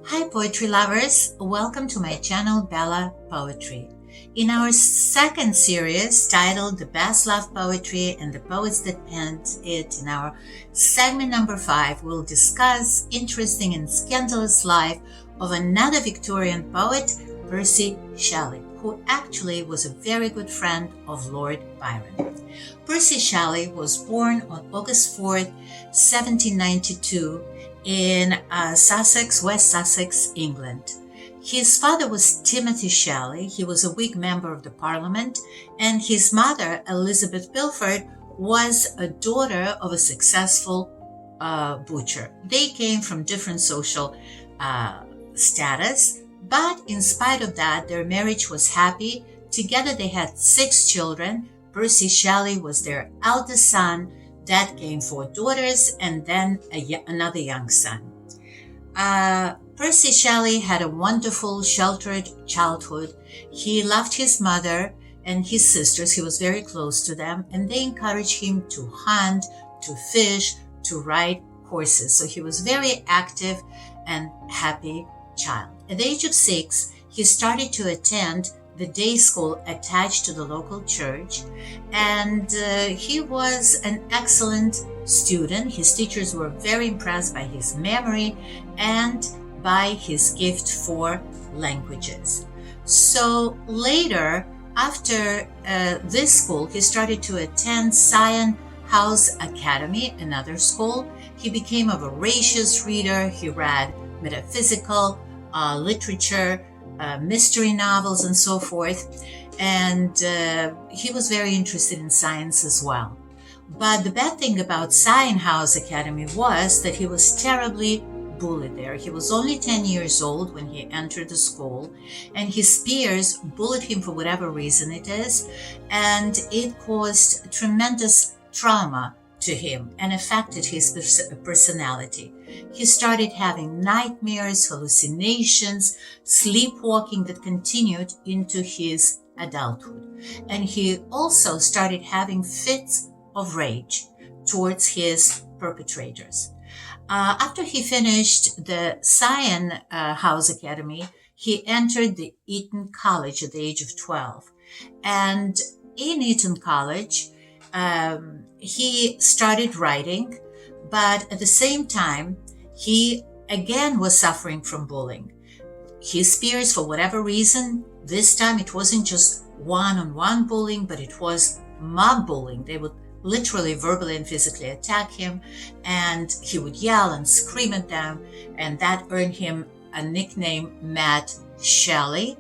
Hi poetry lovers, welcome to my channel Bella Poetry. In our second series titled The Best Love Poetry and the Poets That Penned It, in our segment number 5, we'll discuss interesting and scandalous life of another Victorian poet, Percy Shelley, who actually was a very good friend of Lord Byron. Percy Shelley was born on August 4th, 1792 in Sussex, West Sussex, England. His father was Timothy Shelley. He was a Whig member of the Parliament, and his mother, Elizabeth Pilford, was a daughter of a successful butcher. They came from different social status, but in spite of that, their marriage was happy. Together they had 6 children. Percy Shelley was their eldest son. That came 4 daughters and then another young son. Percy Shelley had a wonderful, sheltered childhood. He loved his mother and his sisters. He was very close to them, and they encouraged him to hunt, to fish, to ride horses. So he was very active and happy child. At the age of 6, he started to attend the day school attached to the local church, and he was an excellent student. His teachers were very impressed by his memory and by his gift for languages. So later, after this school, he started to attend Sion House Academy, another school. He became a voracious reader. He read metaphysical literature, mystery novels, and so forth. And he was very interested in science as well. But the bad thing about Sion House Academy was that he was terribly bullied there. He was only 10 years old when he entered the school, and his peers bullied him for whatever reason it is, and it caused tremendous trauma to him and affected his personality. He started having nightmares, hallucinations, sleepwalking that continued into his adulthood. And he also started having fits of rage towards his perpetrators. After he finished the Sion House Academy, he entered the Eton College at the age of 12. And in Eton College, he started writing, but at the same time, he again was suffering from bullying. His peers, for whatever reason, this time it wasn't just one-on-one bullying, but it was mob bullying. They would literally verbally and physically attack him, and he would yell and scream at them, and that earned him a nickname, Mad Shelley.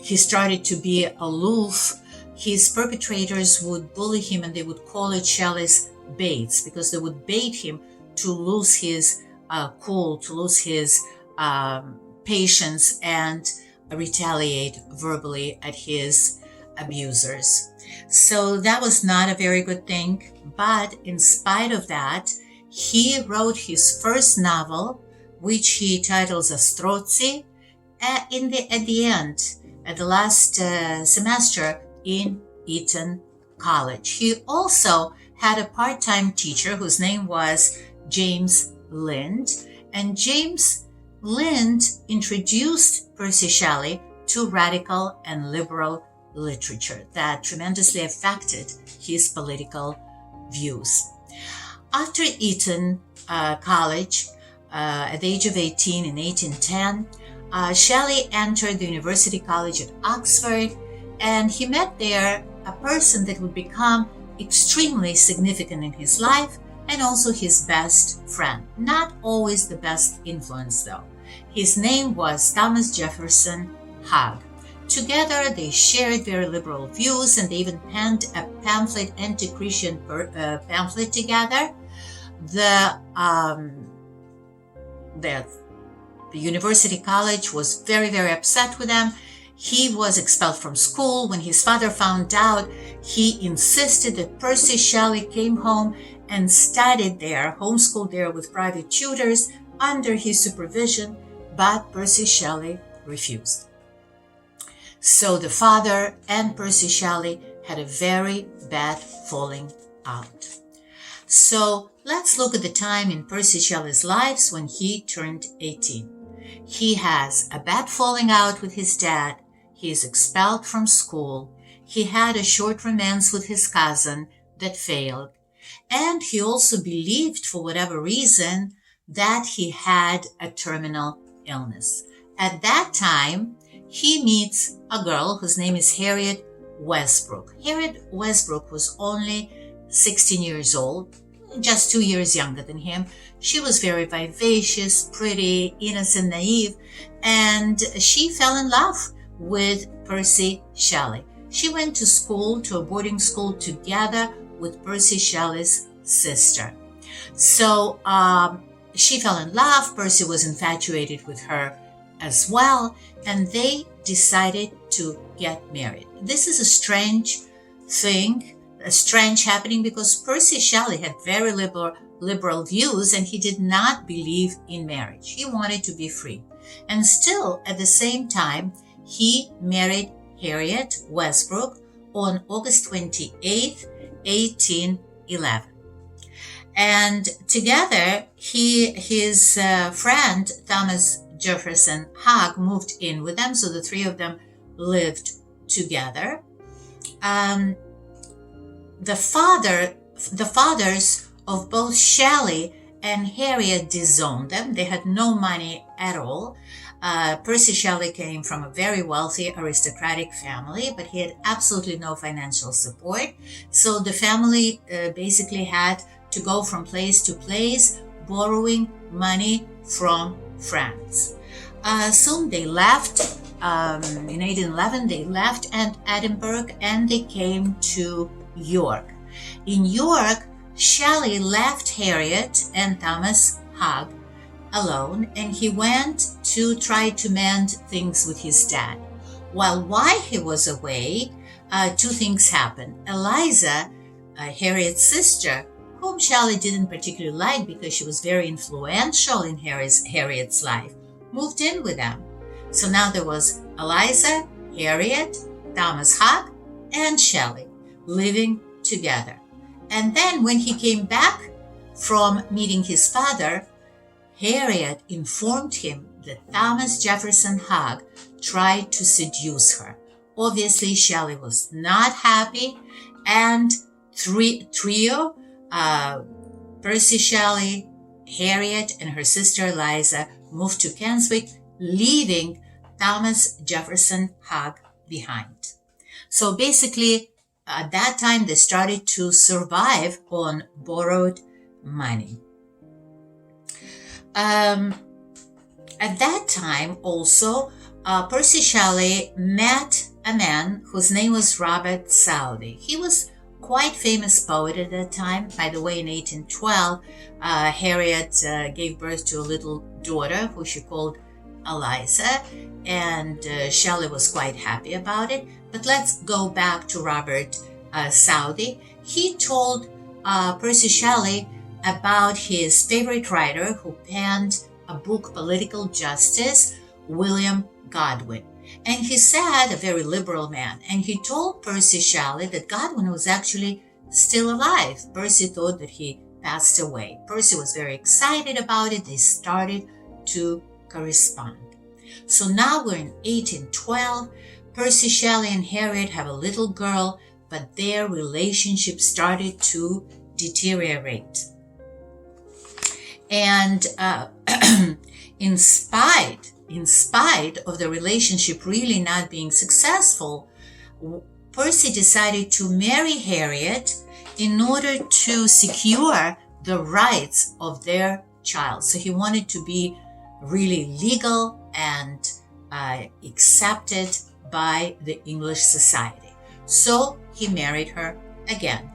He started to be aloof. His perpetrators would bully him, and they would call it Shelley's baits, because they would bait him to lose his cool, to lose his patience, and retaliate verbally at his abusers. So that was not a very good thing. But in spite of that, he wrote his first novel, which he titles Astrozzi, at the last semester in Eton College. He also had a part-time teacher whose name was James Lind, and James Lind introduced Percy Shelley to radical and liberal literature that tremendously affected his political views. After Eton College, at the age of 18 in 1810, Shelley entered the University College at Oxford, and he met there a person that would become extremely significant in his life and also his best friend. Not always the best influence, though. His name was Thomas Jefferson Hogg. Together, they shared very liberal views, and they even penned a pamphlet, anti-Christian pamphlet together. The University College was very, very upset with them. He was expelled from school. When his father found out, he insisted that Percy Shelley came home and studied there, homeschooled there with private tutors under his supervision, but Percy Shelley refused. So the father and Percy Shelley had a very bad falling out. So let's look at the time in Percy Shelley's life when he turned 18. He has a bad falling out with his dad. He is expelled from school. He had a short romance with his cousin that failed. And he also believed, for whatever reason, that he had a terminal illness. At that time, he meets a girl whose name is Harriet Westbrook. Harriet Westbrook was only 16 years old, just 2 years younger than him. She was very vivacious, pretty, innocent, naive, and she fell in love with Percy Shelley. She went to school, to a boarding school, together with Percy Shelley's sister. So she fell in love. Percy was infatuated with her as well, and they decided to get married. This is a strange thing, a strange happening, because Percy Shelley had very liberal views, and he did not believe in marriage. He wanted to be free. And still, at the same time, he married Harriet Westbrook on August 28th, 1811. And together, his friend Thomas Jefferson Hogg moved in with them, so the three of them lived together. The fathers of both Shelley and Harriet disowned them. They had no money at all. Percy Shelley came from a very wealthy aristocratic family, but he had absolutely no financial support. So the family basically had to go from place to place, borrowing money from friends. Soon they left. In 1811, they left Edinburgh and they came to York. In York, Shelley left Harriet and Thomas Hogg alone, and he went to try to mend things with his dad. While he was away, two things happened. Eliza, Harriet's sister, whom Shelley didn't particularly like because she was very influential in Harriet's life, moved in with them. So now there was Eliza, Harriet, Thomas Hogg, and Shelley living together. And then when he came back from meeting his father, Harriet informed him that Thomas Jefferson Hogg tried to seduce her. Obviously, Shelley was not happy, and trio, Percy Shelley, Harriet, and her sister Eliza moved to Keswick, leaving Thomas Jefferson Hogg behind. So basically, at that time, they started to survive on borrowed money. At that time, also, Percy Shelley met a man whose name was Robert Southey. He was quite famous poet at that time. By the way, in 1812, Harriet gave birth to a little daughter who she called Eliza, and Shelley was quite happy about it. But let's go back to Robert Southey. He told Percy Shelley about his favorite writer who penned a book, Political Justice, William Godwin. And he said, a very liberal man, and he told Percy Shelley that Godwin was actually still alive. Percy thought that he passed away. Percy was very excited about it. They started to correspond. So now we're in 1812. Percy Shelley and Harriet have a little girl, but their relationship started to deteriorate. And in spite of the relationship really not being successful, Percy decided to marry Harriet in order to secure the rights of their child. So he wanted to be really legal and accepted by the English society. So he married her again.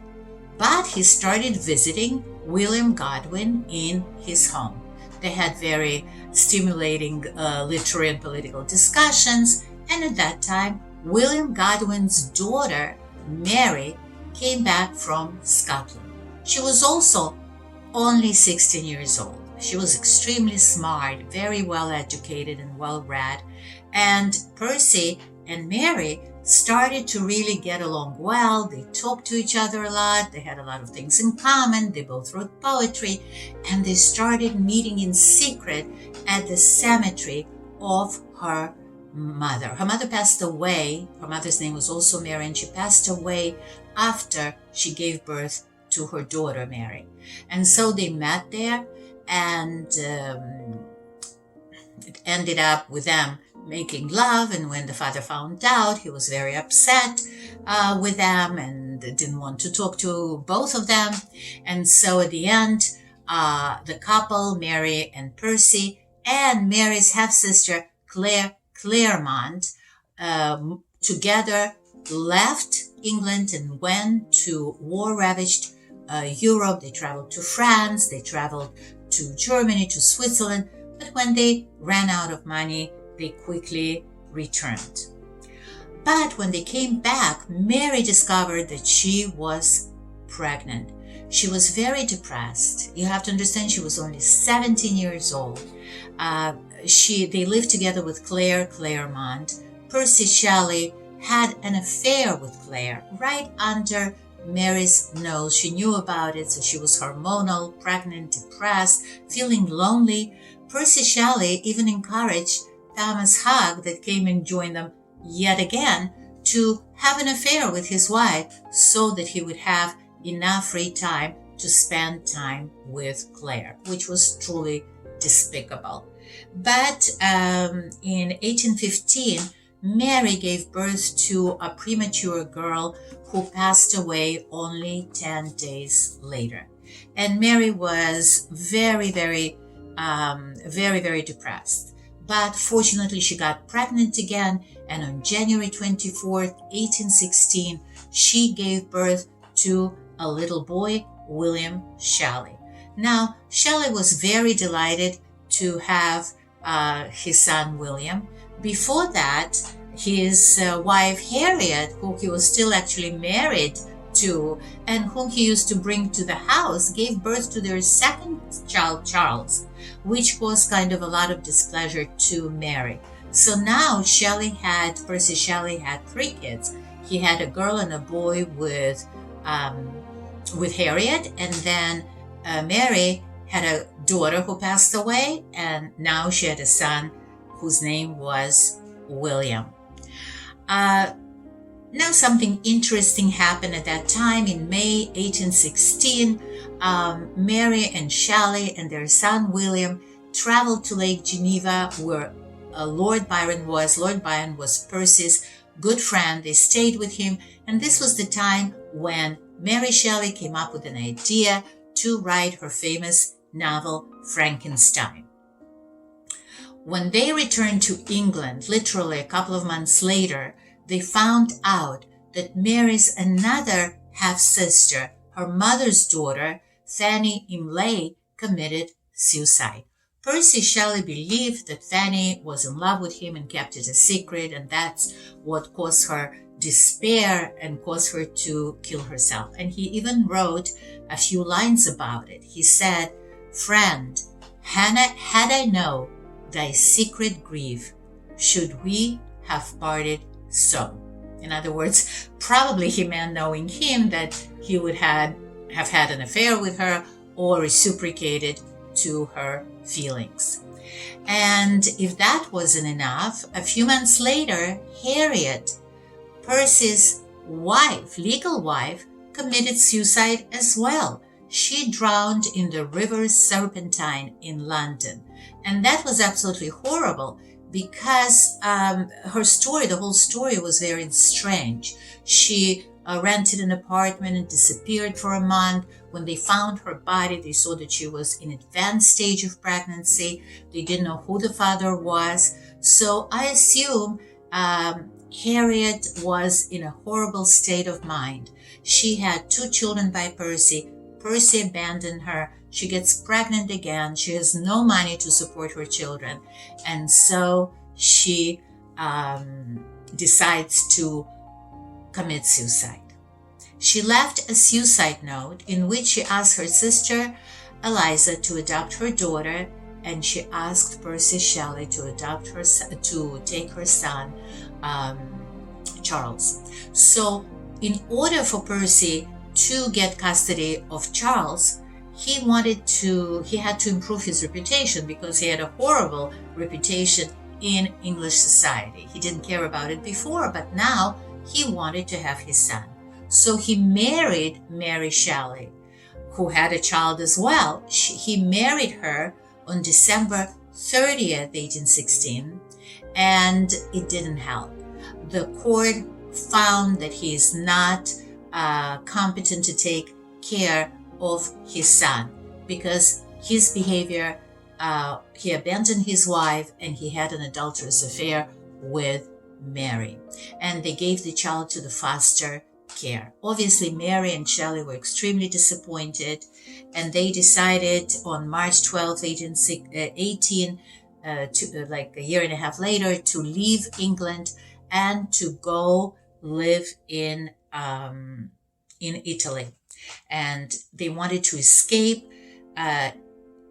But he started visiting William Godwin in his home. They had very stimulating literary and political discussions, and at that time, William Godwin's daughter, Mary, came back from Scotland. She was also only 16 years old. She was extremely smart, very well educated and well read, and Percy and Mary started to really get along well. They talked to each other a lot. They had a lot of things in common. They both wrote poetry, and they started meeting in secret at the cemetery of her mother. Her mother passed away. Her mother's name was also Mary, and she passed away after she gave birth to her daughter Mary. And so they met there, and it ended up with them making love. And when the father found out, he was very upset with them and didn't want to talk to both of them. And so at the end, the couple, Mary and Percy, and Mary's half-sister Claremont, together left England and went to war-ravaged Europe. They traveled to France, they traveled to Germany, to Switzerland, but when they ran out of money, they quickly returned. But when they came back, Mary discovered that she was pregnant. She was very depressed. You have to understand, she was only 17 years old. They lived together with Claremont. Percy Shelley had an affair with Claire right under Mary's nose. She knew about it, so she was hormonal, pregnant, depressed, feeling lonely. Percy Shelley even encouraged Thomas Hogg, that came and joined them yet again, to have an affair with his wife so that he would have enough free time to spend time with Claire, which was truly despicable. But in 1815, Mary gave birth to a premature girl who passed away only 10 days later. And Mary was very, very depressed. But fortunately, she got pregnant again, and on January 24th, 1816, she gave birth to a little boy, William Shelley. Now, Shelley was very delighted to have his son William. Before that, his wife Harriet, who he was still actually married to and whom he used to bring to the house, gave birth to their second child, Charles, which caused kind of a lot of displeasure to Mary. So now Percy Shelley had 3 kids. He had a girl and a boy with Harriet, and then Mary had a daughter who passed away, and now she had a son whose name was William. Now something interesting happened at that time. In May 1816, Mary and Shelley and their son William traveled to Lake Geneva, where Lord Byron was. Lord Byron was Percy's good friend. They stayed with him, and this was the time when Mary Shelley came up with an idea to write her famous novel Frankenstein. When they returned to England, literally a couple of months later, they found out that Mary's another half-sister, her mother's daughter, Fanny Imlay, committed suicide. Percy Shelley believed that Fanny was in love with him and kept it a secret, and that's what caused her despair and caused her to kill herself. And he even wrote a few lines about it. He said, "Friend, had I known thy secret grief, should we have parted so?" In other words, probably he meant knowing him that he would have had an affair with her or reciprocated to her feelings. And if that wasn't enough, a few months later, Harriet, Percy's wife, legal wife, committed suicide as well. She drowned in the river Serpentine in London. And that was absolutely horrible because her story, the whole story, was very strange. She rented an apartment and disappeared for a month. When they found her body, they saw that she was in advanced stage of pregnancy. They didn't know who the father was. So I assume Harriet was in a horrible state of mind. She had 2 children by Percy. Percy abandoned her. She gets pregnant again. She has no money to support her children. And so she decides to commit suicide. She left a suicide note in which she asked her sister Eliza to adopt her daughter, and she asked Percy Shelley to take her son Charles. So in order for Percy to get custody of Charles, he had to improve his reputation, because he had a horrible reputation in English society. He didn't care about it before, but now he wanted to have his son. So he married Mary Shelley, who had a child as well. He married her on December 30th, 1816, and it didn't help. The court found that he is not competent to take care of his son, because his behavior, he abandoned his wife and he had an adulterous affair with Mary, and they gave the child to the foster care. Obviously, Mary and Shelley were extremely disappointed, and they decided on March 12, 1818, like a year and a half later, to leave England and to go live in Italy. And they wanted to escape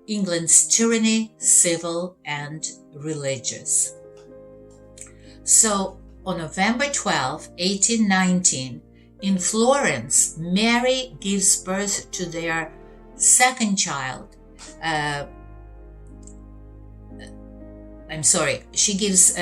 England's tyranny, civil and religious. So on November 12, 1819, in Florence, Mary gives birth to their second child. She gives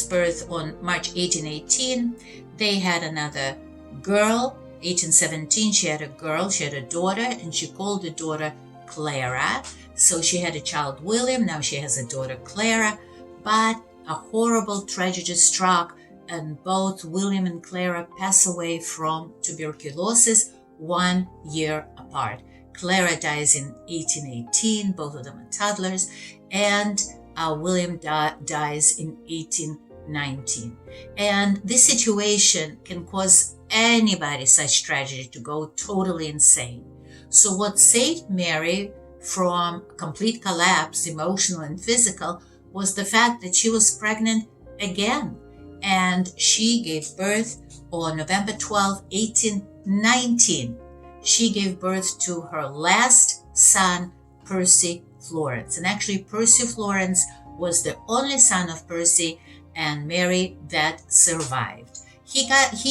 birth on March 1818. They had another girl. 1817, she had a girl, she had a daughter, and she called the daughter Clara. So she had a child, William. Now she has a daughter, Clara. But a horrible tragedy struck, and both William and Clara pass away from tuberculosis 1 year apart. Clara dies in 1818, both of them are toddlers, and William dies in 1819. And this situation can cause anybody such tragedy to go totally insane. So what saved Mary from complete collapse, emotional and physical, was the fact that she was pregnant again. And she gave birth on November 12, 1819. She gave birth to her last son, Percy Florence. And actually, Percy Florence was the only son of Percy and Mary that survived. He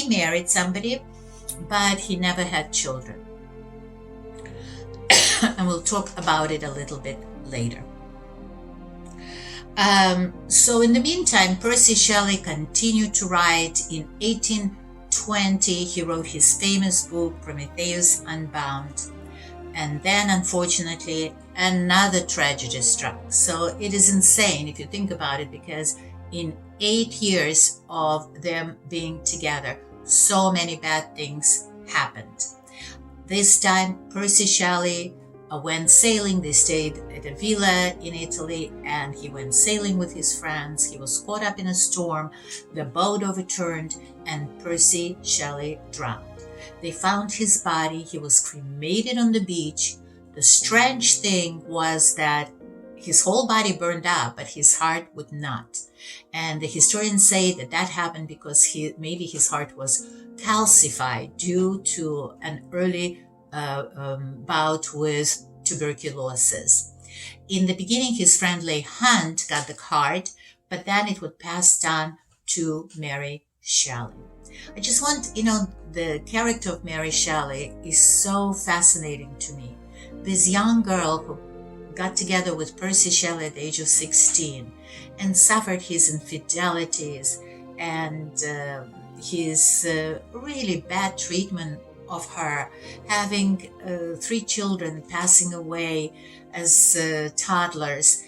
married somebody, but he never had children. And we'll talk about it a little bit later. So in the meantime, Percy Shelley continued to write. In 1820, he wrote his famous book, Prometheus Unbound. And then, unfortunately, another tragedy struck. So it is insane if you think about it, because in 8 years of them being together, so many bad things happened. This time, Percy Shelley went sailing. They stayed at a villa in Italy, and he went sailing with his friends. He was caught up in a storm. The boat overturned, and Percy Shelley drowned. They found his body. He was cremated on the beach. The strange thing was that his whole body burned up, but his heart would not. And the historians say that that happened because maybe his heart was calcified due to an early bout with tuberculosis. In the beginning, his friend Leigh Hunt got the heart, but then it would pass down to Mary Shelley. I just want, the character of Mary Shelley is so fascinating to me. This young girl who got together with Percy Shelley at the age of 16 and suffered his infidelities and his really bad treatment of her, having 3 children passing away as toddlers,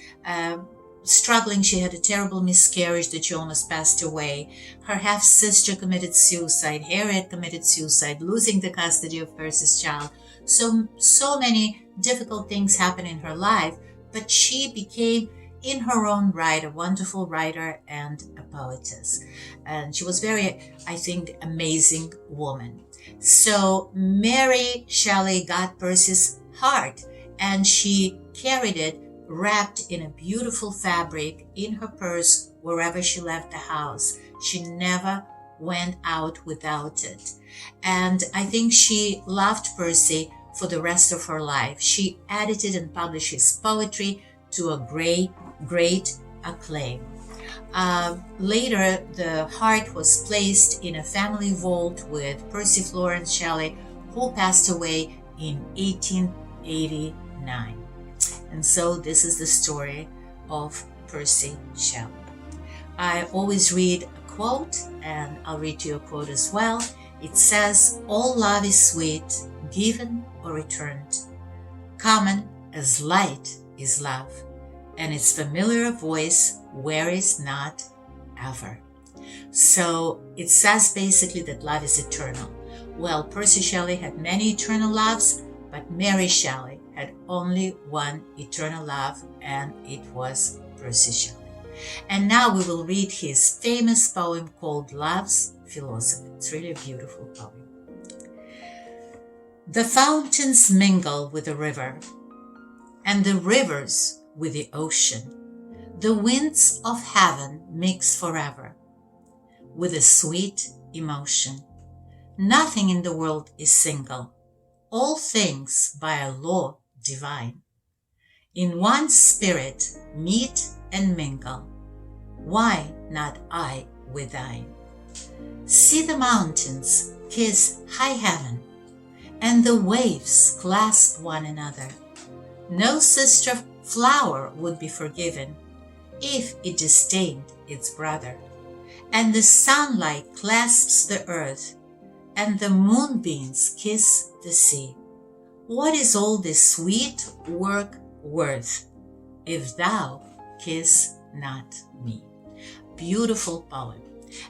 struggling. She had a terrible miscarriage that she almost passed away. Her half-sister committed suicide. Harriet committed suicide, losing the custody of Percy's child. So many difficult things happened in her life, but she became, in her own right, a wonderful writer and a poetess. And she was very, I think, amazing woman. So Mary Shelley got Percy's heart, and she carried it wrapped in a beautiful fabric in her purse wherever she left the house. She never went out without it. And I think she loved Percy for the rest of her life. She edited and published his poetry to a great acclaim. Later, the heart was placed in a family vault with Percy Florence Shelley, who passed away in 1889. And so this is the story of Percy Shelley. I always read a quote, and I'll read you a quote as well. It says, "All love is sweet, given or returned. Common as light is love, and its familiar voice wearies not ever." So it says basically that love is eternal. Well, Percy Shelley had many eternal loves, but Mary Shelley had only one eternal love, and it was Percy Shelley. And now we will read his famous poem called Love's Philosophy. It's really a beautiful poem. The fountains mingle with the river, and the rivers with the ocean. The winds of heaven mix forever with a sweet emotion. Nothing in the world is single, all things by a law divine. In one spirit meet and mingle, why not I with thine? See the mountains kiss high heaven, and the waves clasp one another. No sister flower would be forgiven if it disdained its brother. And the sunlight clasps the earth, and the moonbeams kiss the sea. What is all this sweet work worth, if thou kiss not me? Beautiful poem.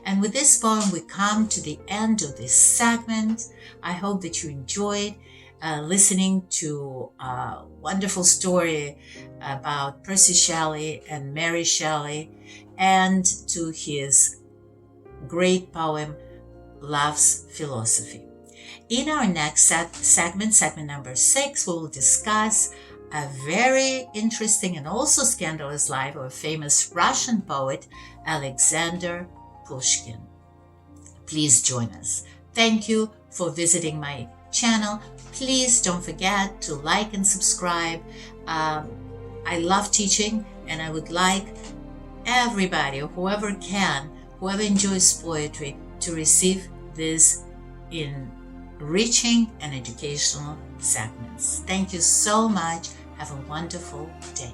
And with this poem, we come to the end of this segment. I hope that you enjoyed listening to a wonderful story about Percy Shelley and Mary Shelley, and to his great poem, Love's Philosophy. In our next segment number 6, we will discuss a very interesting and also scandalous life of a famous Russian poet, Alexander Pushkin. Please join us. Thank you for visiting my channel. Please don't forget to like and subscribe. I love teaching, and I would like everybody, or whoever can, whoever enjoys poetry, to receive this enriching and educational segments. Thank you so much. Have a wonderful day.